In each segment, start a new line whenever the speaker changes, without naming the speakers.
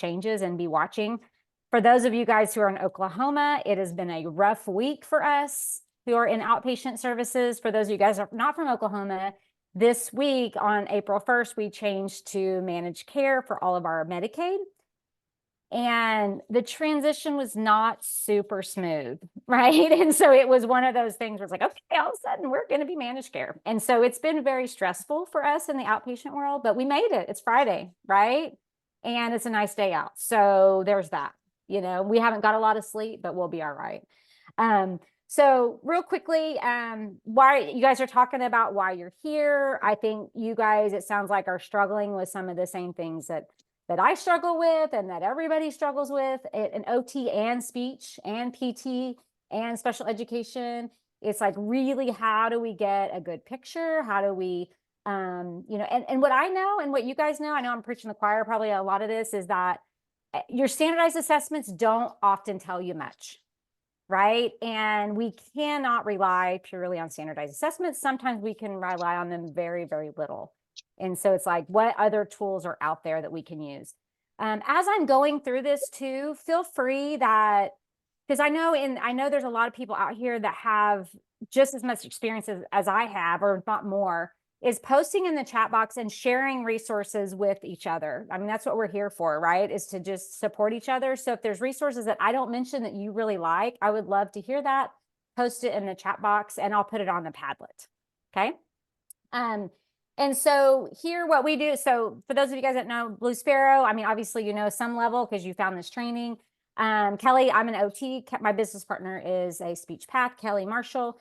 changes and be watching. For those of you guys who are in Oklahoma, it has been a rough week for us who are in outpatient services. For those of you guys who are not from Oklahoma, this week on April 1st, we changed to managed care for all of our Medicaid. And the transition was not super smooth, right? And so it was one of those things where it's like, okay, all of a sudden we're going to be managed care. And so it's been very stressful for us in the outpatient world, but we made it. It's Friday, right? And it's a nice day out. So there's that. You know, we haven't got a lot of sleep, but we'll be all right. So real quickly, why you guys are talking about why you're here. I think you guys, it sounds like, are struggling with some of the same things that I struggle with and that everybody struggles with in OT and speech and PT and special education. It's like, really, how do we get a good picture? How do we, you know, and what I know and what you guys know, I know I'm preaching the choir, probably a lot of this, is that your standardized assessments don't often tell you much, right? And we cannot rely purely on standardized assessments. Sometimes we can rely on them very, very little. And so it's like, what other tools are out there that we can use? As I'm going through this too, feel free that, because I know there's a lot of people out here that have just as much experience as I have, or not more, is posting in the chat box and sharing resources with each other. I mean, that's what we're here for, right? Is to just support each other. So if there's resources that I don't mention that you really like, I would love to hear that. Post it in the chat box and I'll put it on the Padlet. Okay. And so here, what we do, so for those of you guys that know Blue Sparrow, I mean, obviously, you know, some level because you found this training. Kelly, I'm an OT. My business partner is a speech path, Kelly Marshall.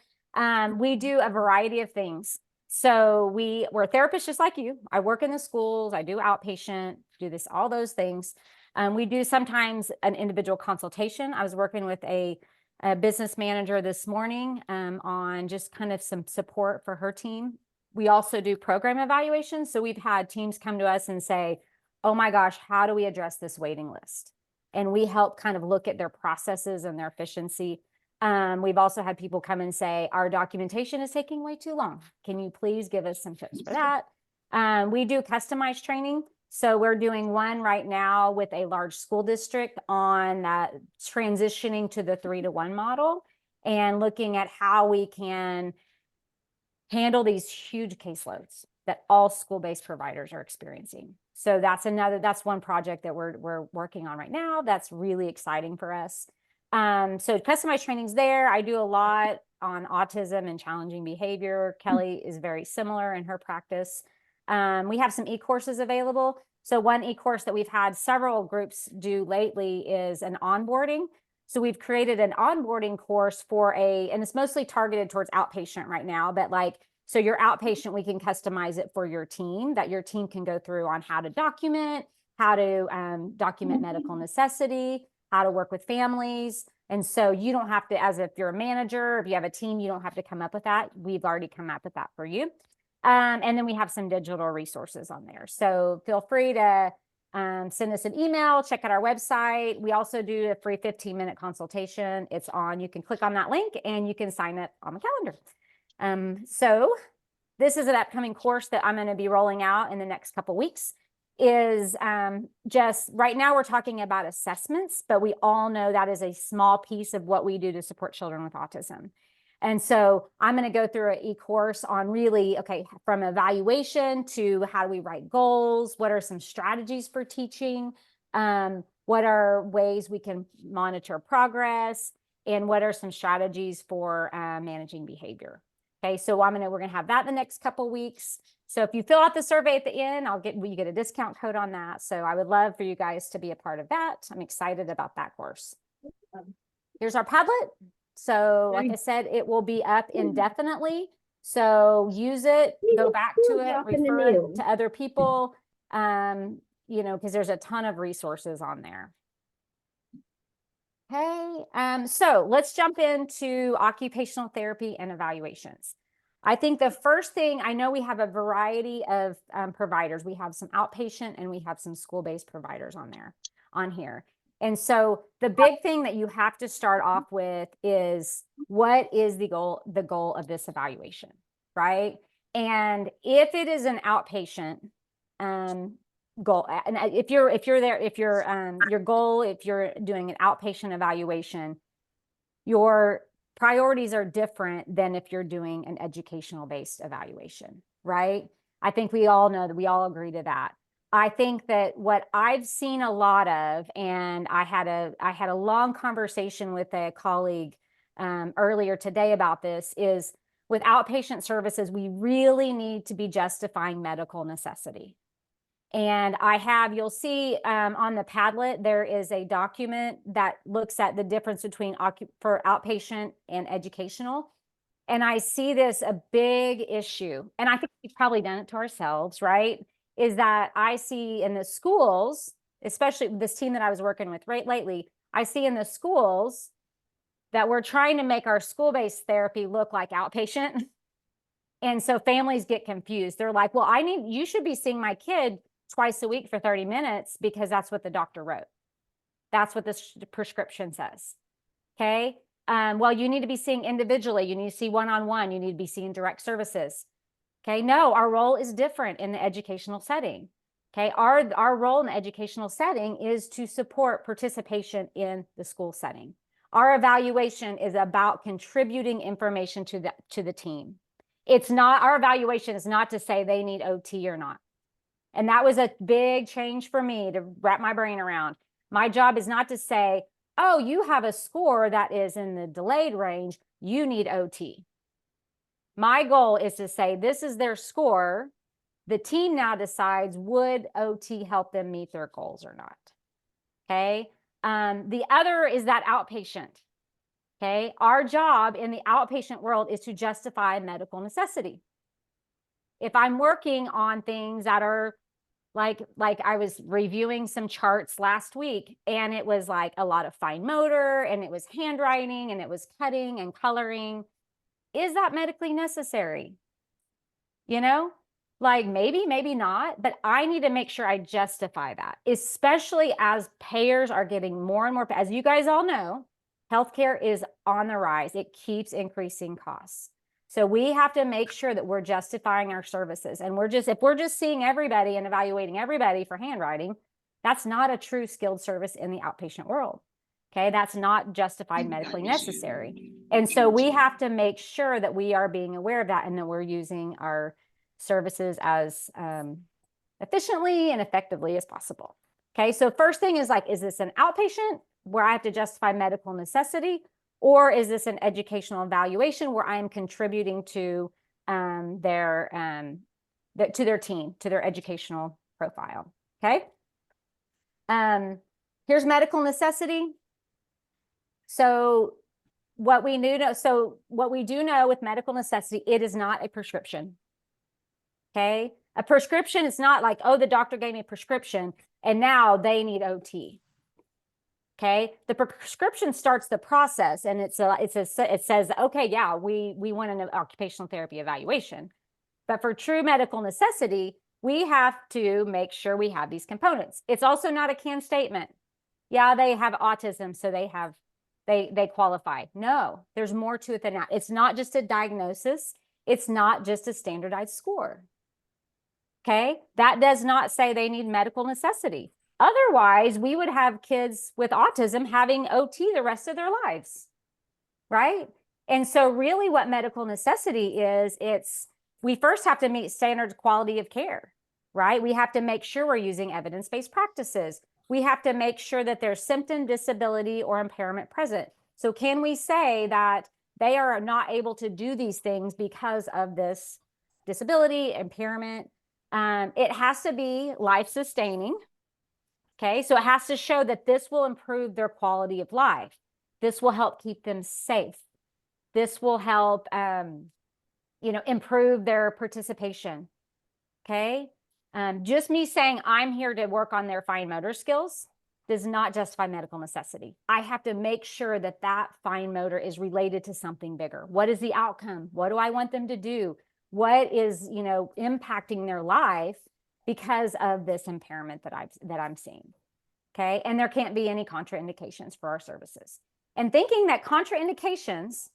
We do a variety of things. So we're therapists just like you. I work in the schools. I do outpatient, do all those things. We do sometimes an individual consultation. I was working with a business manager this morning on just kind of some support for her team. We also do program evaluations. So we've had teams come to us and say, oh my gosh, how do we address this waiting list? And we help kind of look at their processes and their efficiency. We've also had people come and say, our documentation is taking way too long. Can you please give us some tips for that? We do customized training. So we're doing one right now with a large school district on transitioning to the 3-to-1 model and looking at how we can handle these huge caseloads that all school-based providers are experiencing. So that's one project that we're working on right now. That's really exciting for us. So customized trainings there. I do a lot on autism and challenging behavior. Kelly is very similar in her practice. We have some e-courses available. So one e-course that we've had several groups do lately is an onboarding. So we've created an onboarding course and it's mostly targeted towards outpatient right now, but so your outpatient, we can customize it for your team, that your team can go through on how to document medical necessity, how to work with families. And so you don't have to, as if you're a manager, if you have a team, you don't have to come up with that. We've already come up with that for you. And then we have some digital resources on there. So feel free to send us an email, check out our website. We also do a free 15-minute consultation. It's on, you can click on that link and you can sign up on the calendar. So this is an upcoming course that I'm going to be rolling out in the next couple of weeks. Is just right now we're talking about assessments, but we all know that is a small piece of what we do to support children with autism. And so I'm going to go through an e-course on really, okay, from evaluation to how do we write goals? What are some strategies for teaching? What are ways we can monitor progress? And what are some strategies for managing behavior? Okay, so we're going to have that the next couple of weeks. So if you fill out the survey at the end, you get a discount code on that. So I would love for you guys to be a part of that. I'm excited about that course. Here's our Padlet. So like I said, it will be up indefinitely. So use it, go back to it, refer it to other people, you know, because there's a ton of resources on there. Okay, so let's jump into occupational therapy and evaluations. I think the first thing, I know we have a variety of providers. We have some outpatient and we have some school-based providers on here. And so the big thing that you have to start off with is, what is the goal of this evaluation, right? And if it is an outpatient, goal. And if you're there, if your goal, if you're doing an outpatient evaluation, your priorities are different than if you're doing an educational based evaluation, right? I think we all know that, we all agree to that. I think that what I've seen a lot of, and I had a long conversation with a colleague earlier today about this, is with outpatient services, we really need to be justifying medical necessity. And you'll see on the Padlet, there is a document that looks at the difference between for outpatient and educational. And I see this a big issue, and I think we've probably done it to ourselves, right? Is that I see in the schools, especially this team that I was working with right lately, I see in the schools that we're trying to make our school-based therapy look like outpatient. And so families get confused. They're like, well, you should be seeing my kid twice a week for 30 minutes because that's what the doctor wrote. That's what the prescription says. Okay. Well, you need to be seeing individually. You need to see one-on-one. You need to be seeing direct services. Okay. No, our role is different in the educational setting. Okay. Our role in the educational setting is to support participation in the school setting. Our evaluation is about contributing information to the team. Our evaluation is not to say they need OT or not. And that was a big change for me to wrap my brain around. My job is not to say, oh, you have a score that is in the delayed range, you need OT. My goal is to say, this is their score. The team now decides, would OT help them meet their goals or not? Okay. The other is that outpatient. Okay. Our job in the outpatient world is to justify medical necessity. If I'm working on things that are like I was reviewing some charts last week, and it was like a lot of fine motor, and it was handwriting, and it was cutting and coloring. Is that medically necessary? You know, like maybe not, but I need to make sure I justify that, especially as payers are getting more and more, as you guys all know, healthcare is on the rise. It keeps increasing costs. So we have to make sure that we're justifying our services. And if we're just seeing everybody and evaluating everybody for handwriting, that's not a true skilled service in the outpatient world. Okay, that's not justified medically necessary. And so we have to make sure that we are being aware of that, and that we're using our services as efficiently and effectively as possible. Okay, so first thing is like, is this an outpatient where I have to justify medical necessity? Or is this an educational evaluation where I'm contributing to their team, to their educational profile? Okay. Here's medical necessity. So what we do know with medical necessity, it is not a prescription. Okay. A prescription is not like, oh, the doctor gave me a prescription and now they need OT. Okay, the prescription starts the process, and it says, okay, yeah, we want an occupational therapy evaluation. But for true medical necessity, we have to make sure we have these components. It's also not a canned statement. Yeah, they have autism, so they qualify. No, there's more to it than that. It's not just a diagnosis. It's not just a standardized score. Okay, that does not say they need medical necessity. Otherwise, we would have kids with autism having OT the rest of their lives, right? And so really what medical necessity is, we first have to meet standard quality of care, right? We have to make sure we're using evidence-based practices. We have to make sure that there's symptom, disability, or impairment present. So can we say that they are not able to do these things because of this disability, impairment? It has to be life-sustaining. Okay, so it has to show that this will improve their quality of life. This will help keep them safe. This will help, improve their participation. Okay, just me saying I'm here to work on their fine motor skills does not justify medical necessity. I have to make sure that that fine motor is related to something bigger. What is the outcome? What do I want them to do? What is, impacting their life because of this impairment that I'm seeing? Okay, and there can't be any contraindications for our services. And thinking that contraindications,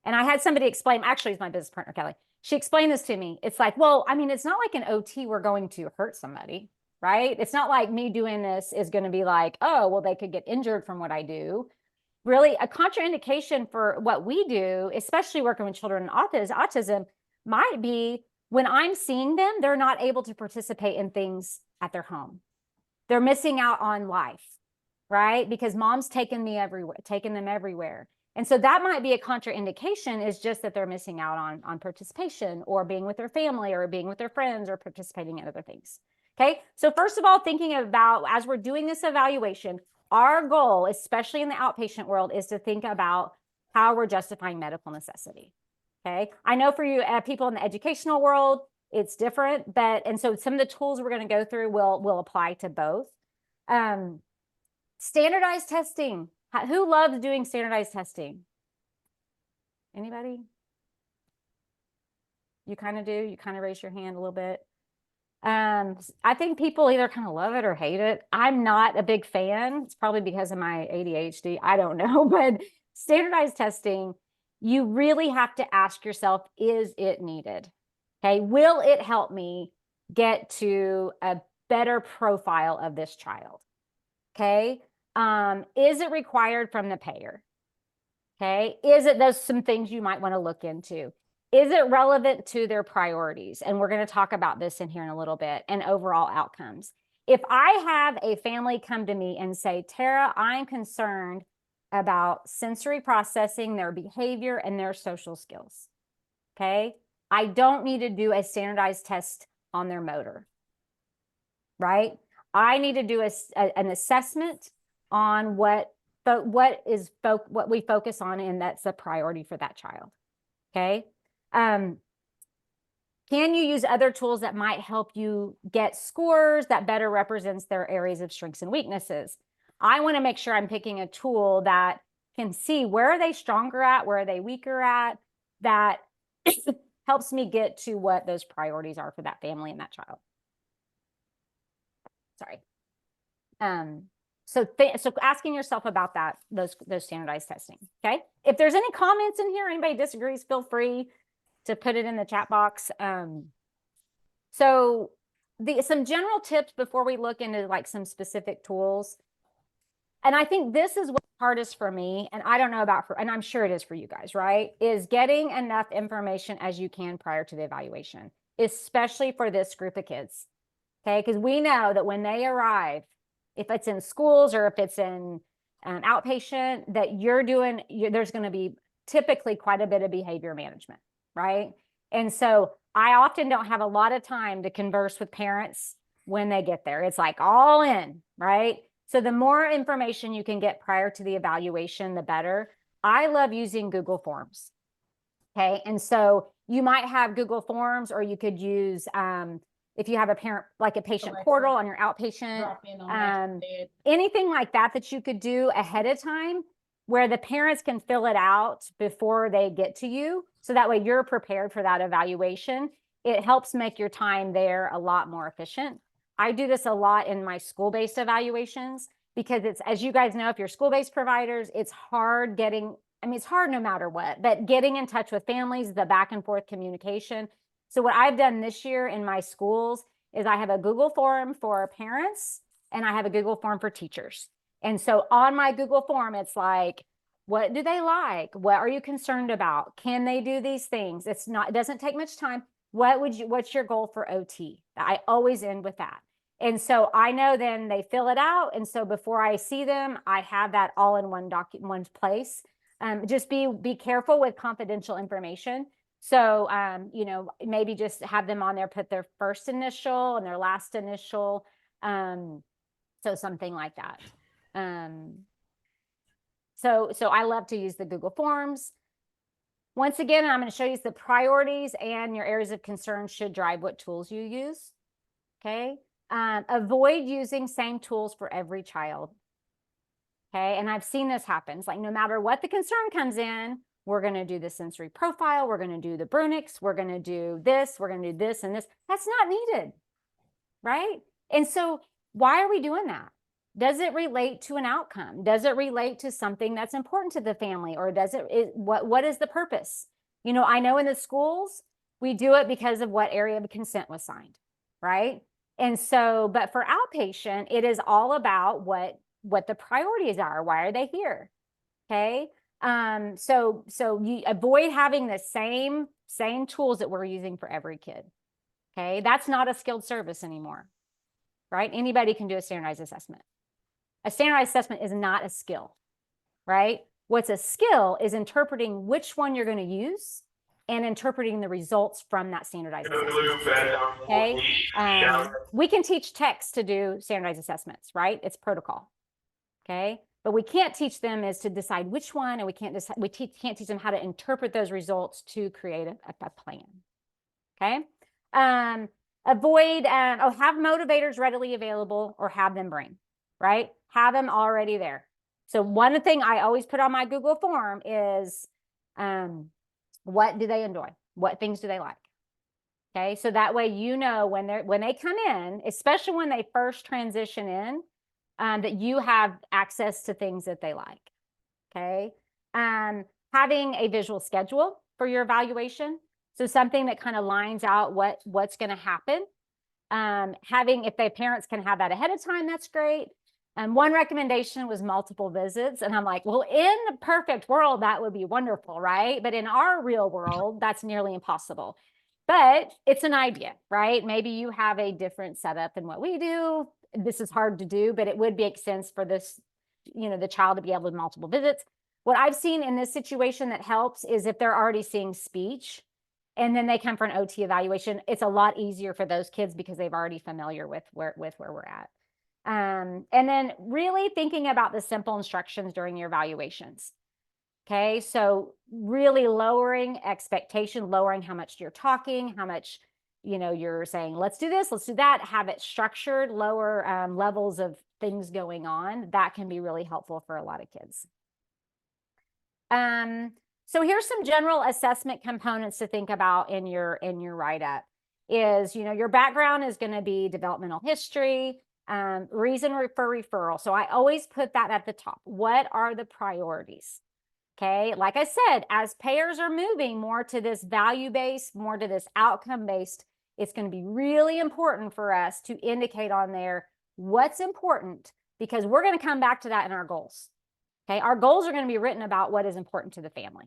and I had somebody explain, actually it's my business partner, Kelly, she explained this to me. It's like, well, I mean, it's not like an OT we're going to hurt somebody. right? It's not like me doing this is going to be like, oh, well, they could get injured from what I do. Really, a contraindication for what we do, especially working with children with autism, might be when I'm seeing them, they're not able to participate in things at their home. They're missing out on life, right? Because mom's taking them everywhere. And so that might be a contraindication, is just that they're missing out on participation or being with their family or being with their friends or participating in other things. Okay. So first of all, thinking about, as we're doing this evaluation, our goal, especially in the outpatient world, is to think about how we're justifying medical necessity. Okay. I know for you people in the educational world, it's different, and so some of the tools we're going to go through will apply to both. Standardized testing. Who loves doing standardized testing? Anybody? You kind of do? You kind of raise your hand a little bit. I think people either kind of love it or hate it. I'm not a big fan. It's probably because of my ADHD. I don't know, but standardized testing, you really have to ask yourself, is it needed? Okay, will it help me get to a better profile of this child? Okay, is it required from the payer? Okay, those some things you might want to look into? Is it relevant to their priorities? And we're going to talk about this in here in a little bit, and overall outcomes. If I have a family come to me and say, Tara, I'm concerned about sensory processing, their behavior, and their social skills. Okay, I don't need to do a standardized test on their motor, right? I need to do an assessment on what we focus on, and that's a priority for that child. Okay. Can you use other tools that might help you get scores that better represents their areas of strengths and weaknesses? I want to make sure I'm picking a tool that can see where are they stronger at, where are they weaker at, that helps me get to what those priorities are for that family and that child. Sorry. So asking yourself about those standardized testing. Okay. If there's any comments in here, anybody disagrees, feel free to put it in the chat box. So some general tips before we look into like some specific tools. And I think this is what's hardest for me, and I don't know about and I'm sure it is for you guys, right? Is getting enough information as you can prior to the evaluation, especially for this group of kids. Okay, because we know that when they arrive, if it's in schools or if it's in outpatient, that there's going to be typically quite a bit of behavior management, right? And so I often don't have a lot of time to converse with parents when they get there. It's like all in, right? So the more information you can get prior to the evaluation, the better. I love using Google Forms. Okay, and so you might have Google Forms, or you could use if you have a parent, like a patient portal on your outpatient, anything like that you could do ahead of time, where the parents can fill it out before they get to you. So that way you're prepared for that evaluation. It helps make your time there a lot more efficient. I do this a lot in my school-based evaluations, because it's, as you guys know, if you're school-based providers, it's hard it's hard no matter what, but getting in touch with families, the back and forth communication. So what I've done this year in my schools is I have a Google form for parents and I have a Google form for teachers. And so on my Google form, it's like, what do they like? What are you concerned about? Can they do these things? It doesn't take much time. What's your goal for OT? I always end with that. And so I know then they fill it out. And so before I see them, I have that all in one place. Just be careful with confidential information. So, maybe just have them on there, put their first initial and their last initial. So something like that. So I love to use the Google Forms. Once again, I'm going to show you the priorities, and your areas of concern should drive what tools you use. Okay. Avoid using same tools for every child. Okay. And I've seen this happen. It's like, no matter what the concern comes in, we're going to do the sensory profile. We're going to do the Brunics. We're going to do this. We're going to do this and this. That's not needed. Right. And so why are we doing that? Does it relate to an outcome? Does it relate to something that's important to the family? Or what is the purpose? I know in the schools, we do it because of what area of consent was signed, right? And so, but for outpatient, it is all about what the priorities are. Why are they here? Okay. So you avoid having the same tools that we're using for every kid. Okay. That's not a skilled service anymore, right? Anybody can do a standardized assessment. A standardized assessment is not a skill, right? What's a skill is interpreting which one you're going to use and interpreting the results from that standardized assessment. Okay. We can teach techs to do standardized assessments, right? It's protocol. Okay. But we can't teach them is to decide which one, and we can't decide, can't teach them how to interpret those results to create a plan. Okay. Avoid, have motivators readily available or have them bring, right? Have them already there. So one thing I always put on my Google form is, what do they enjoy? What things do they like? Okay. So that way, you know, when they come in, especially when they first transition in, that you have access to things that they like. Okay. Having a visual schedule for your evaluation. So something that kind of lines out what's going to happen. If the parents can have that ahead of time, that's great. One recommendation was multiple visits. And I'm like, well, in the perfect world, that would be wonderful, right? But in our real world, that's nearly impossible. But it's an idea, right? Maybe you have a different setup than what we do. This is hard to do, but it would make sense for this, you know, the child to be able to multiple visits. What I've seen in this situation that helps is if they're already seeing speech and then they come for an OT evaluation, it's a lot easier for those kids because they've already familiar with where we're at. And then really thinking about the simple instructions during your evaluations. Okay, so really lowering expectation, lowering how much you're talking, how much, you know, you're saying, let's do this, let's do that, have it structured, lower levels of things going on. That can be really helpful for a lot of kids. So here's some general assessment components to think about in your write-up. Is, you know, your background is going to be developmental history, reason for referral. So I always put that at the top. What are the priorities? Okay, like I said, as payers are moving more to this value-based, more to this outcome-based, it's going to be really important for us to indicate on there what's important, because we're going to come back to that in our goals. Okay, our goals are going to be written about what is important to the family.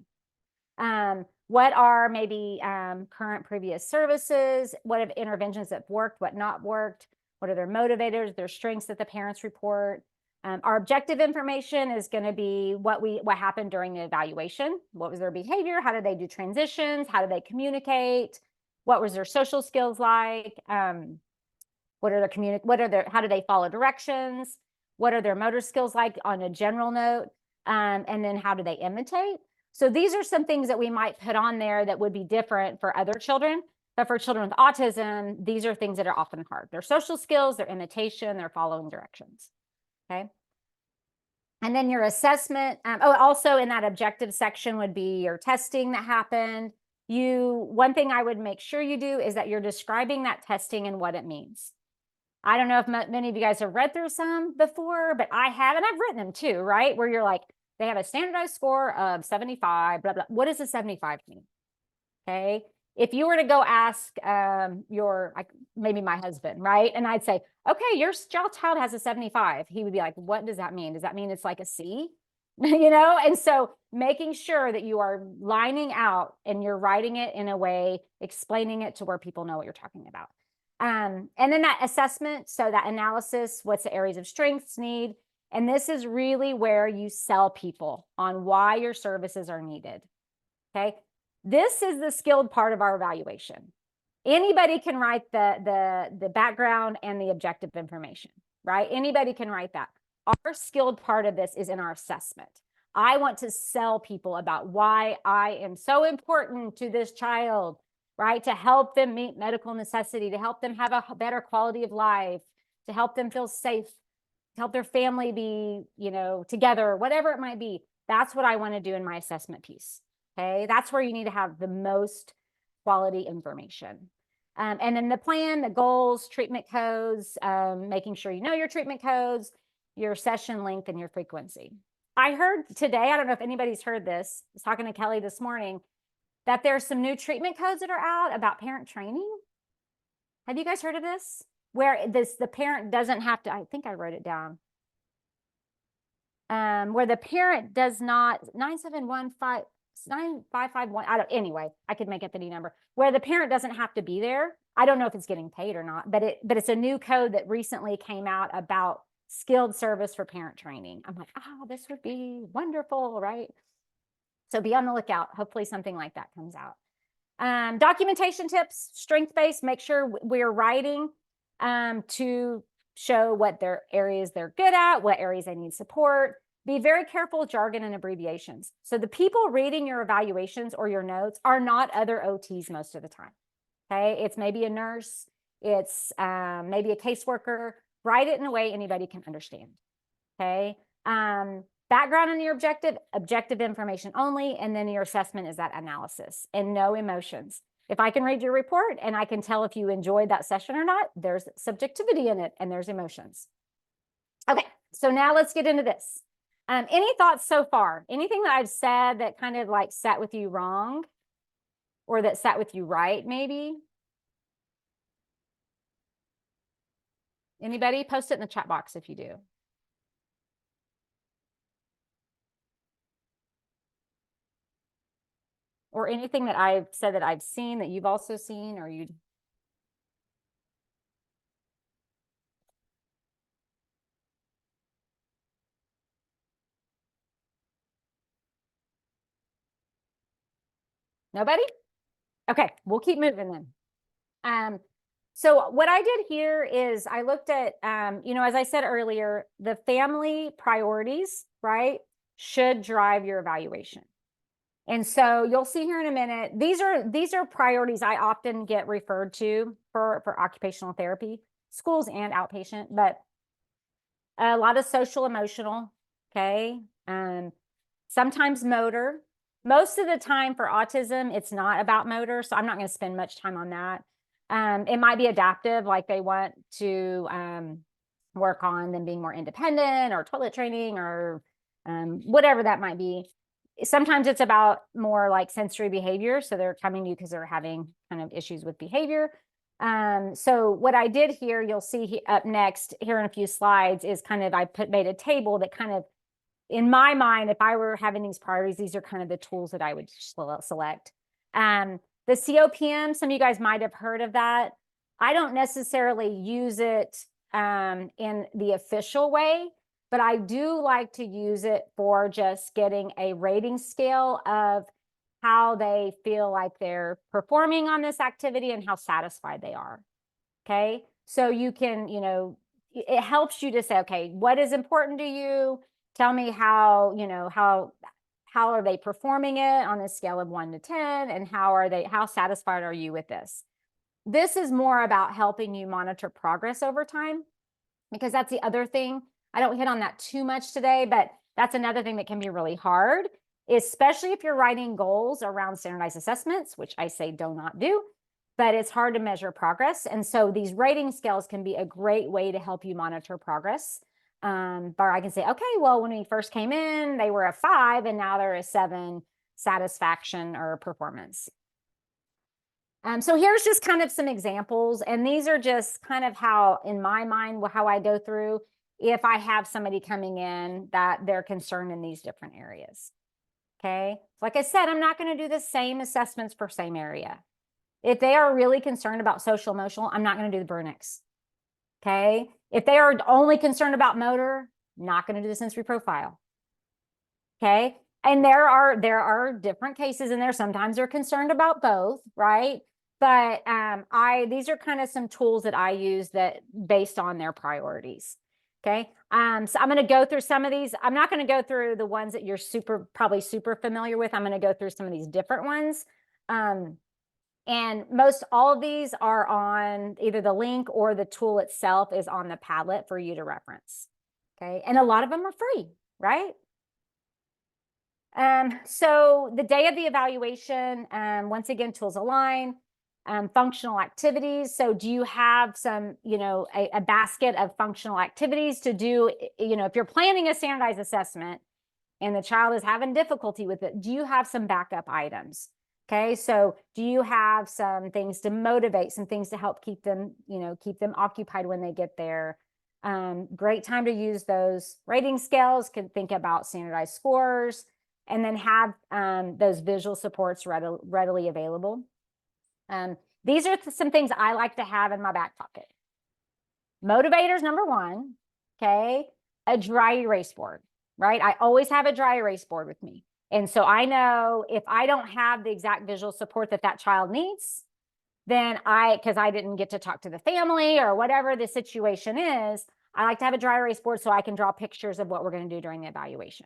What are maybe current previous services? What have interventions that worked, what not worked? What are their motivators, their strengths that the parents report? Our objective information is going to be what happened during the evaluation. What was their behavior? How did they do transitions? How did they communicate? What was their social skills like? How do they follow directions? What are their motor skills like on a general note? And then how do they imitate? So these are some things that we might put on there that would be different for other children. But for children with autism, these are things that are often hard. Their social skills, their imitation, their following directions. Okay. And then your assessment. Also in that objective section would be your testing that happened. One thing I would make sure you do is that you're describing that testing and what it means. I don't know if many of you guys have read through some before, but I have, and I've written them too, right? Where you're like, they have a standardized score of 75, blah, blah. What does a 75 mean? Okay. If you were to go ask maybe my husband, right? And I'd say, okay, your child has a 75. He would be like, what does that mean? Does that mean it's like a C? You know? And so making sure that you are lining out and you're writing it in a way, explaining it to where people know what you're talking about. And then that assessment, so that analysis, what's the areas of strengths, need, and this is really where you sell people on why your services are needed. Okay. This is the skilled part of our evaluation. Anybody can write the background and the objective information, right? Anybody can write that. Our skilled part of this is in our assessment. I want to sell people about why I am so important to this child, right? To help them meet medical necessity, to help them have a better quality of life, to help them feel safe, to help their family be, you know, together, whatever it might be. That's what I want to do in my assessment piece. Okay, that's where you need to have the most quality information. And then the plan, the goals, treatment codes, making sure you know your treatment codes, your session length, and your frequency. I heard today, I don't know if anybody's heard this, I was talking to Kelly this morning, that there's some new treatment codes that are out about parent training. Have you guys heard of this? where the parent doesn't have to, I think I wrote it down. Where the parent does not, 971595551, anyway, I could make up any number, where the parent doesn't have to be there. I don't know if it's getting paid or not, but it's a new code that recently came out about skilled service for parent training. I'm like, oh, this would be wonderful, right? So be on the lookout. Hopefully something like that comes out. Documentation tips, strength-based, make sure we're writing to show what their areas they're good at, what areas they need support. Be very careful with jargon and abbreviations. So the people reading your evaluations or your notes are not other OTs most of the time. Okay, it's maybe a nurse, it's maybe a caseworker. Write it in a way anybody can understand. Okay, background on your objective information only, and then your assessment is that analysis and no emotions. If I can read your report and I can tell if you enjoyed that session or not, there's subjectivity in it and there's emotions. Okay, so now let's get into this. Any thoughts so far? Anything that I've said that kind of like sat with you wrong or that sat with you right, maybe? Anybody? Post it in the chat box if you do. Or anything that I've said that I've seen that you've also seen, or you. Nobody? Okay, we'll keep moving then. So what I did here is I looked at, as I said earlier, the family priorities, right, should drive your evaluation. And so you'll see here in a minute, these are priorities I often get referred to for occupational therapy, schools and outpatient, but a lot of social emotional, okay? Sometimes motor. Most of the time for autism, it's not about motor, so I'm not going to spend much time on that. It might be adaptive, like they want to work on them being more independent or toilet training or whatever that might be. Sometimes it's about more like sensory behavior. So they're coming to you because they're having kind of issues with behavior. So what I did here, you'll see up next here in a few slides is kind of, made a table that kind of, in my mind, if I were having these priorities, these are kind of the tools that I would select. The COPM, some of you guys might have heard of that. I don't necessarily use it in the official way, but I do like to use it for just getting a rating scale of how they feel like they're performing on this activity and how satisfied they are. Okay, so you can, it helps you to say, okay, what is important to you? Tell me how are they performing it on a scale of 1 to 10, and how satisfied are you with this? This is more about helping you monitor progress over time, because that's the other thing. I don't hit on that too much today, but that's another thing that can be really hard, especially if you're writing goals around standardized assessments, which I say do not do, but it's hard to measure progress. And so these rating scales can be a great way to help you monitor progress. But I can say, okay, well, when we first came in, they were a 5 and now they're a 7 satisfaction or performance. So here's just kind of some examples, and these are just kind of how, in my mind, how I go through if I have somebody coming in that they're concerned in these different areas. Okay, like I said, I'm not going to do the same assessments for same area. If they are really concerned about social emotional, I'm not going to do the Brunics. Okay, if they are only concerned about motor, not going to do the sensory profile. Okay, and there are different cases in there. Sometimes they're concerned about both, right? But these are kind of some tools that I use that based on their priorities. Okay, so I'm going to go through some of these. I'm not going to go through the ones that you're probably super familiar with. I'm going to go through some of these different ones. And most all of these are on either the link or the tool itself is on the Padlet for you to reference. Okay, and a lot of them are free, right? So the day of the evaluation, once again, tools align. Functional activities. So do you have some, a basket of functional activities to do, if you're planning a standardized assessment and the child is having difficulty with it, do you have some backup items? Okay, so do you have some things to motivate, some things to help keep them, keep them occupied when they get there? Great time to use those rating scales. Could think about standardized scores, and then have those visual supports readily available. These are some things I like to have in my back pocket. Motivators, number one, okay, a dry erase board, right? I always have a dry erase board with me. And so I know if I don't have the exact visual support that child needs, then because I didn't get to talk to the family or whatever the situation is, I like to have a dry erase board so I can draw pictures of what we're going to do during the evaluation.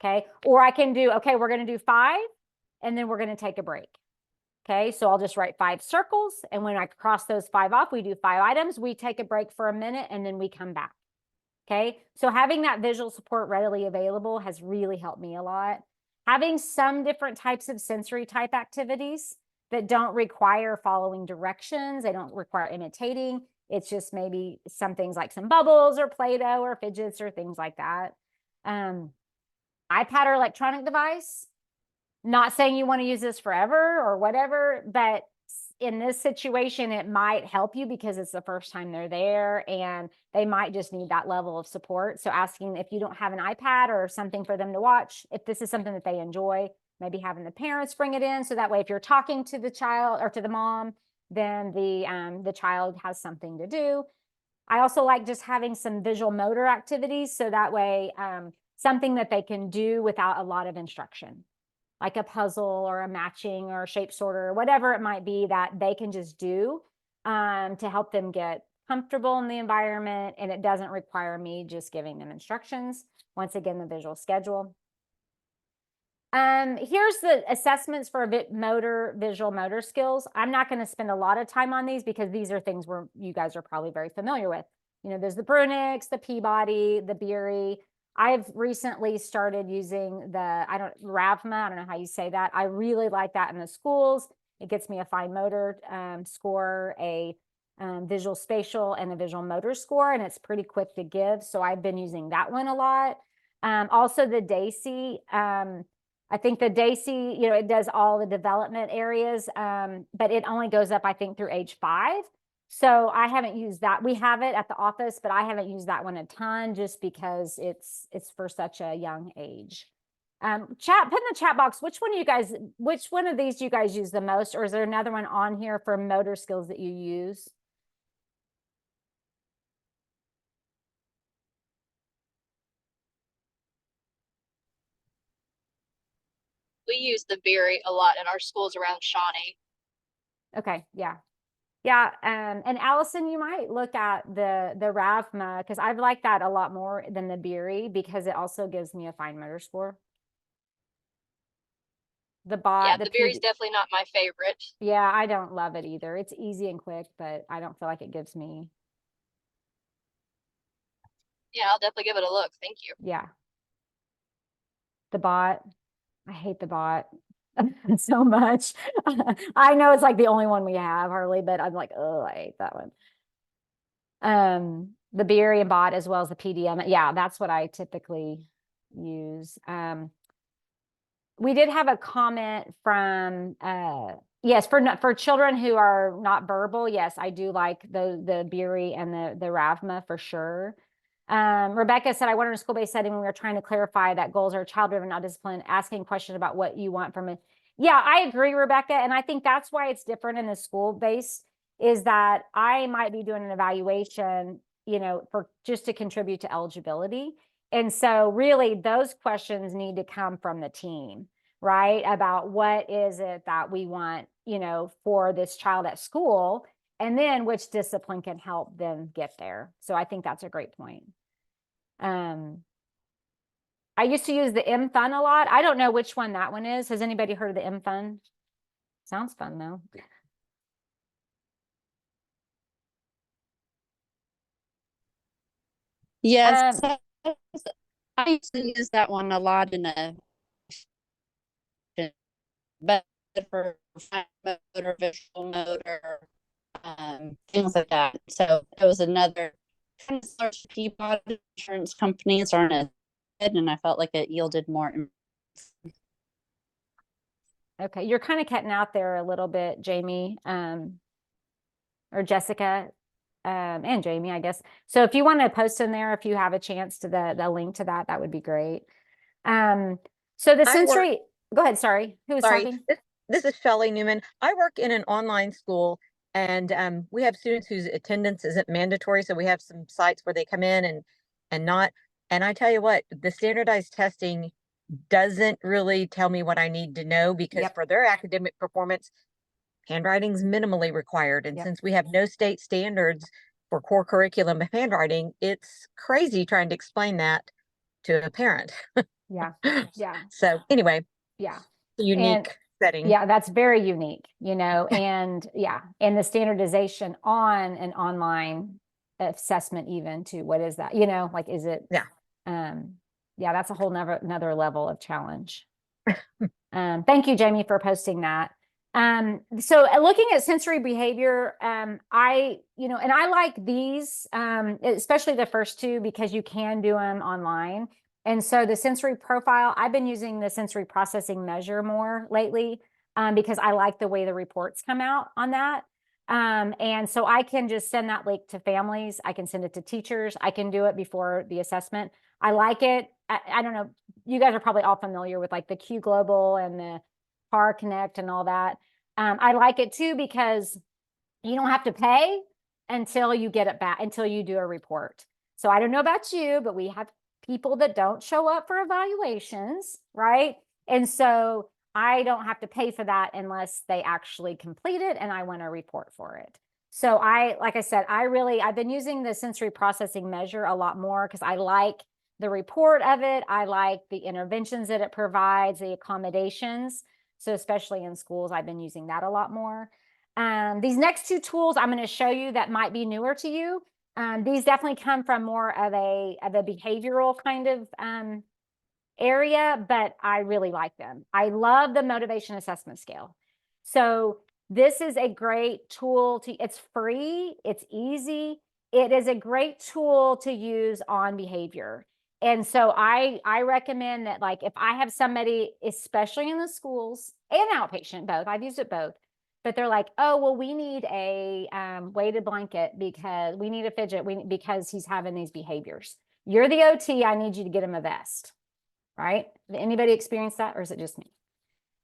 Okay. Or I can do, okay, we're going to do 5, and then we're going to take a break. Okay, so I'll just write 5 circles. And when I cross those 5 off, we do 5 items. We take a break for a minute, and then we come back. Okay, so having that visual support readily available has really helped me a lot. Having some different types of sensory type activities that don't require following directions, they don't require imitating. It's just maybe some things like some bubbles or Play-Doh or fidgets or things like that. iPad or electronic device. Not saying you want to use this forever or whatever, but in this situation, it might help you because it's the first time they're there and they might just need that level of support. So asking if you don't have an iPad or something for them to watch, if this is something that they enjoy, maybe having the parents bring it in. So that way, if you're talking to the child or to the mom, then the child has something to do. I also like just having some visual motor activities. So that way, something that they can do without a lot of instruction, like a puzzle or a matching or a shape sorter or whatever it might be that they can just do to help them get comfortable in the environment. And it doesn't require me just giving them instructions. Once again, the visual schedule. Here's the assessments for visual motor skills. I'm not going to spend a lot of time on these because these are things where you guys are probably very familiar with. There's the Brunick's, the Peabody, the Beery. I've recently started using the RAVMA. I don't know how you say that. I really like that in the schools. It gets me a fine motor score, a visual spatial, and a visual motor score, and it's pretty quick to give. So I've been using that one a lot. Also the DAISY. I think the DAISY, it does all the development areas, but it only goes up, I think, through age 5. So I haven't used that. We have it at the office, but I haven't used that one a ton just because it's for such a young age. Put in the chat box, which one of these do you guys use the most? Or is there another one on here for motor skills that you use?
We use the Beery a lot in our schools around Shawnee.
Okay, yeah. Yeah, and Allison, you might look at the RAVMA because I've liked that a lot more than the Beery because it also gives me a fine motor score. The bot,
the Beery's definitely not my favorite.
Yeah, I don't love it either. It's easy and quick, but I don't feel like it gives me.
Yeah, I'll definitely give it a look. Thank you.
Yeah. The bot, I hate the bot so much. I know it's like the only one we have, Harley, but I'm like, oh, I hate that one. The Beery and bot as well as the PDM. Yeah, that's what I typically use. We did have a comment from yes, for children who are not verbal. Yes, I do like the Beery and the RAVMA for sure. Rebecca said, I went in a school-based setting when we were trying to clarify that goals are child-driven, not discipline, asking questions about what you want from it. Yeah, I agree, Rebecca. And I think that's why it's different in the school-based is that I might be doing an evaluation, for just to contribute to eligibility. And so really those questions need to come from the team, right? About what is it that we want, for this child at school, and then which discipline can help them get there. So I think that's a great point. I used to use the M-Fun a lot. I don't know which one that one is. Has anybody heard of the M-Fun? Sounds fun though.
Yes, I used to use that one a lot but for fine motor, visual motor, things like that. So it was another kind of sort of Peabody insurance companies aren't as good, and I felt like it yielded more.
Okay, you're kind of cutting out there a little bit, Jamie, or Jessica, and Jamie, I guess. So if you want to post in there, if you have a chance to the link to that, that would be great. So the sensory, go ahead, sorry, who was talking?
This is Shelley Newman. I work in an online school, and we have students whose attendance isn't mandatory. So we have some sites where they come in and not. And I tell you what, the standardized testing doesn't really tell me what I need to know, because
Yep.
for their academic performance, handwriting's minimally required. And
Yep.
since we have no state standards for core curriculum of handwriting, it's crazy trying to explain that to a parent.
Yeah, yeah,
So anyway,
yeah.
unique setting.
Yeah, that's very unique, you know, and yeah, and the standardization on an online assessment, even to what is that, you know, like, is it,
Yeah.
Yeah, that's a whole another level of challenge. Thank you, Jamie, for posting that. So looking at sensory behavior, and I like these, especially the first two, because you can do them online. And so the sensory profile, I've been using the sensory processing measure more lately, because I like the way the reports come out on that. And so I can just send that link to families. I can send it to teachers. I can do it before the assessment. I like it. I don't know. You guys are probably all familiar with like the Q Global and the Par Connect and all that. I like it too, because you don't have to pay until you get it back, until you do a report. So I don't know about you, but we have people that don't show up for evaluations, right? And so I don't have to pay for that unless they actually complete it and I want a report for it. So like I said, I've been using the sensory processing measure a lot more, because I like the report of it. I like the interventions that it provides, the accommodations. So especially in schools, I've been using that a lot more. These next two tools I'm going to show you that might be newer to you. These definitely come from more of a behavioral kind of area, but I really like them. I love the motivation assessment scale. So this is a great tool it's free, it's easy. It is a great tool to use on behavior. And so I recommend that, like, if I have somebody, especially in the schools and outpatient, both, I've used it both, but they're like, oh, well, we need a weighted blanket because we need a fidget because he's having these behaviors. You're the OT, I need you to get him a vest, right? Did anybody experience that, or is it just me?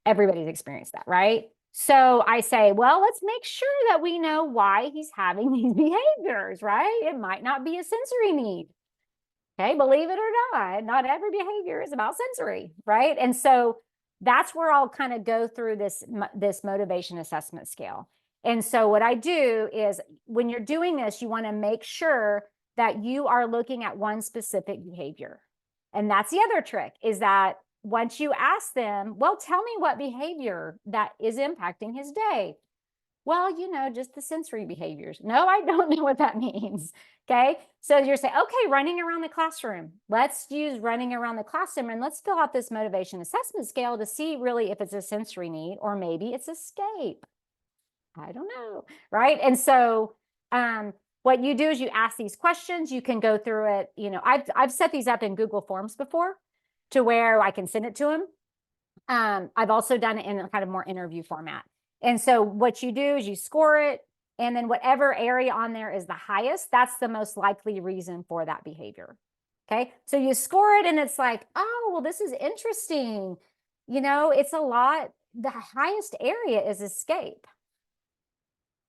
Everybody's experienced that, right? So I say, well, let's make sure that we know why he's having these behaviors, right? It might not be a sensory need. Okay, believe it or not every behavior is about sensory, right? And so that's where I'll kind of go through this motivation assessment scale. And so what I do is, when you're doing this, you want to make sure that you are looking at one specific behavior. And that's the other trick, is that once you ask them, well, tell me what behavior that is impacting his day. Well, just the sensory behaviors. No, I don't know what that means. Okay. So you're saying, okay, running around the classroom. Let's use running around the classroom, and let's fill out this motivation assessment scale to see really if it's a sensory need, or maybe it's escape. I don't know. Right. And so what you do is you ask these questions. You can go through it. I've set these up in Google Forms before, to where I can send it to them. I've also done it in a kind of more interview format. And so what you do is you score it, and then whatever area on there is the highest, that's the most likely reason for that behavior. Okay. So you score it, and it's like, oh, well, this is interesting. It's a lot. The highest area is escape.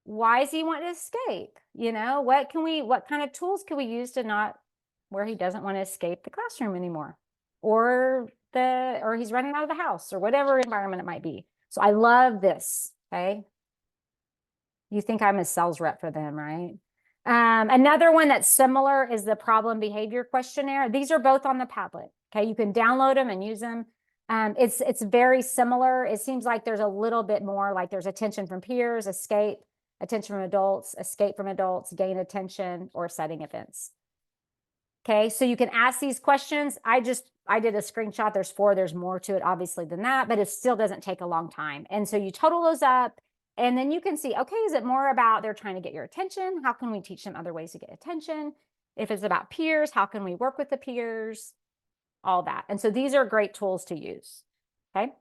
Why does he want to escape? What kind of tools can we use to not, where he doesn't want to escape the classroom anymore, or he's running out of the house, or whatever environment it might be. So I love this. Okay. You think I'm a sales rep for them, right? Another one that's similar is the problem behavior questionnaire. These are both on the Padlet. Okay. You can download them and use them. It's very similar. It seems like there's a little bit more, like there's attention from peers, escape, attention from adults, escape from adults, gain attention, or setting events. Okay, so you can ask these questions. I did a screenshot. There's 4. There's more to it, obviously, than that, but it still doesn't take a long time. And so you total those up, and then you can see, okay, is it more about they're trying to get your attention? How can we teach them other ways to get attention? If it's about peers, how can we work with the peers? All that. And so these are great tools to use. Okay.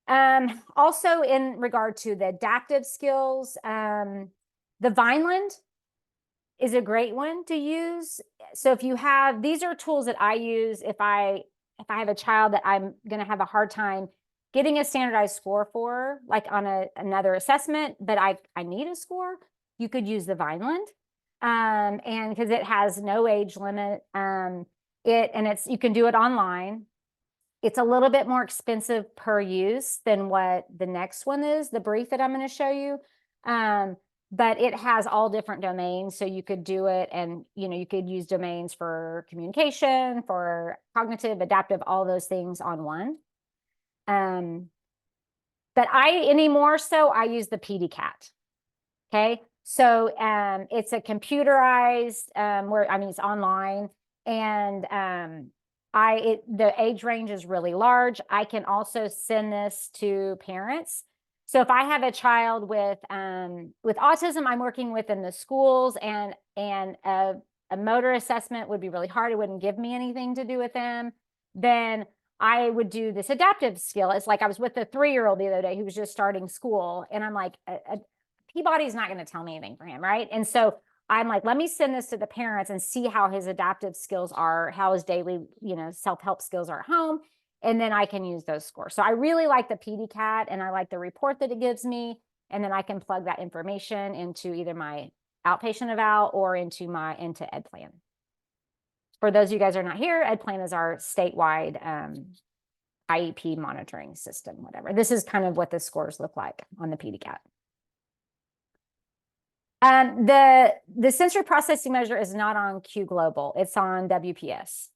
Also in regard to the adaptive skills, the Vineland is a great one to use. So if you have, these are tools that I use if I have a child that I'm going to have a hard time getting a standardized score for, like on another assessment, but I need a score, you could use the Vineland. And because it has no age limit, you can do it online. It's a little bit more expensive per use than what the next one is, the brief that I'm going to show you. But it has all different domains, so you could do it, and you could use domains for communication, for cognitive, adaptive, all those things on one. But anymore so I use the PDCAT. Okay, so it's a computerized it's online, and the age range is really large. I can also send this to parents. So if I have a child with autism I'm working with in the schools, and a motor assessment would be really hard, it wouldn't give me anything to do with them, then I would do this adaptive skill. It's like I was with a 3-year-old the other day who was just starting school, and I'm like, Peabody's not going to tell me anything for him, right? And so I'm like, let me send this to the parents and see how his adaptive skills are, how his daily, self-help skills are at home. And then I can use those scores. So I really like the PDCAT, and I like the report that it gives me. And then I can plug that information into either my outpatient eval or into EdPlan. For those of you guys who are not here, EdPlan is our statewide IEP monitoring system, whatever. This is kind of what the scores look like on the PDCAT. The sensory processing measure is not on Q Global. It's on WPS.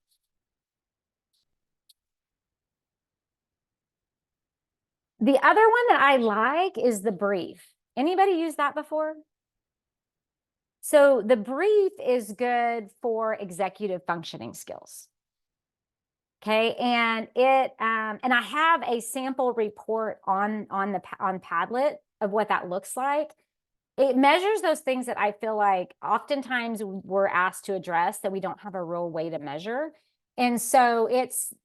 The other one that I like is the brief. Anybody use that before? So the brief is good for executive functioning skills. Okay, and and I have a sample report on Padlet of what that looks like. It measures those things that I feel like oftentimes we're asked to address that we don't have a real way to measure. And so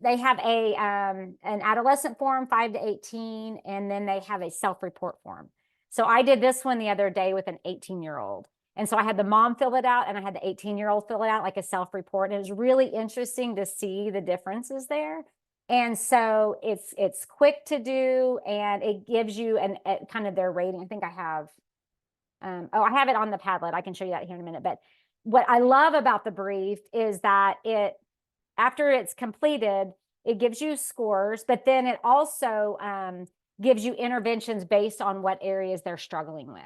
they have an adolescent form, 5 to 18, and then they have a self-report form. So I did this one the other day with an 18-year-old. And so I had the mom fill it out, and I had the 18-year-old fill it out like a self-report. And it was really interesting to see the differences there. And so it's quick to do, and it gives you kind of their rating. I think I have, I have it on the Padlet. I can show you that here in a minute. But what I love about the brief is that after it's completed, it gives you scores, but then it also gives you interventions based on what areas they're struggling with.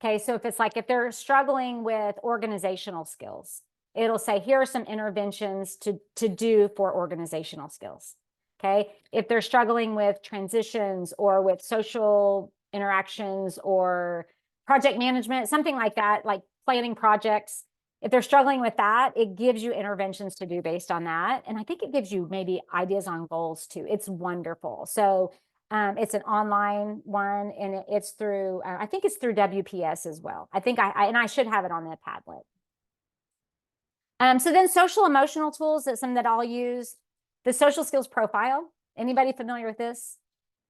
Okay, so if they're struggling with organizational skills, it'll say, here are some interventions to do for organizational skills. Okay, if they're struggling with transitions or with social interactions or project management, something like that, like planning projects, if they're struggling with that, it gives you interventions to do based on that. And I think it gives you maybe ideas on goals too. It's wonderful. So it's an online one, and it's through, I think it's through WPS as well. I think I should have it on the Padlet. So then social emotional tools, that's something that I'll use. The social skills profile. Anybody familiar with this?